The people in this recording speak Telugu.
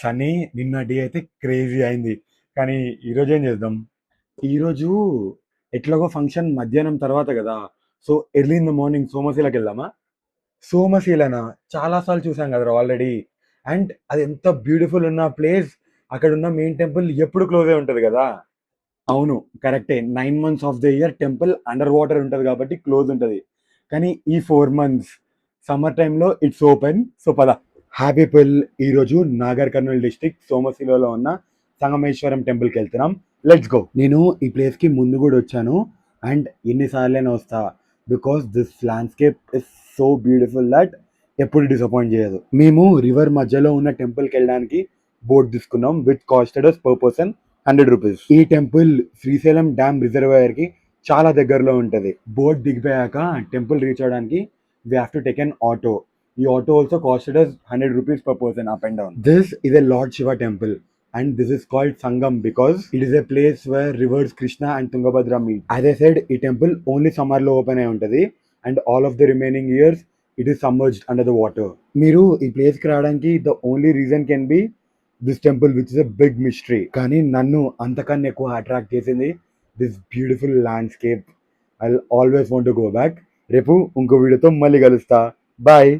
సనీ నిన్న డే అయితే క్రేజీ అయింది. కానీ ఈరోజు ఏం చేద్దాం? ఈరోజు ఎట్లాగో ఫంక్షన్ మధ్యాహ్నం తర్వాత కదా! So, early in the morning సోమశిలకెళ్దామా? సోమశిలనా? చాలా సార్లు చూసాం కదరా ఆల్రెడీ. అండ్ అది ఎంత బ్యూటిఫుల్ ఉన్న ప్లేస్. అక్కడున్న మెయిన్ టెంపుల్ ఎప్పుడు క్లోజే ఉంటది కదా! అవును. కరెక్టే. 9 months of the year temple under water ఉంటది కాబట్టి క్లోజ్ ఉంటది. కానీ ఈ 4 మంత్స్ సమ్మర్ టైమ్‌లో ఇట్స్ ఓపెన్. సో, పద. హ్యాపీ పీపుల్ ఈరోజు నాగర్ కర్నూల్ డిస్ట్రిక్ట్ సోమశిలలో ఉన్న సంగమేశ్వరం టెంపుల్కి వెళ్తున్నాం. Let's go. నేను ఈ ప్లేస్కి ముందు కూడా వచ్చాను అండ్ ఎన్నిసార్లైనా వస్తా because this landscape is so beautiful that ఎప్పుడు డిసప్పాయింట్ చేయదు. మేము రివర్ మధ్యలో ఉన్న టెంపుల్కి వెళ్ళడానికి బోట్ తీసుకున్నాం విత్ కాస్టెడ్ పర్ పర్సన్ ₹100. ఈ టెంపుల్ శ్రీశైలం డ్యామ్ రిజర్వాయర్ కి చాలా దగ్గరలో ఉంటది. బోట్ దిగిపోయాక టెంపుల్ రీచ్ అవడానికి we have to take an auto. The auto also costed us ₹100 per person up and down. This is a Lord Shiva temple and this is called Sangam because it is a place where rivers Krishna and Tungabhadra meet. As I said, ఈ temple only summer లో ఓపెన్ అయి ఉంటది and all of the remaining years it is submerged under the water. మీరు ఈ ప్లేస్ కి రావడానికి the only reason can be this temple which is a big mystery. కానీ నన్ను అంతకన్నా ఎక్కువ అట్రాక్ట్ చేసింది this beautiful landscape. I'll always want to go back. రేపు ఇంకో వీడియోతో మళ్ళీ కలుస్తా. బాయ్.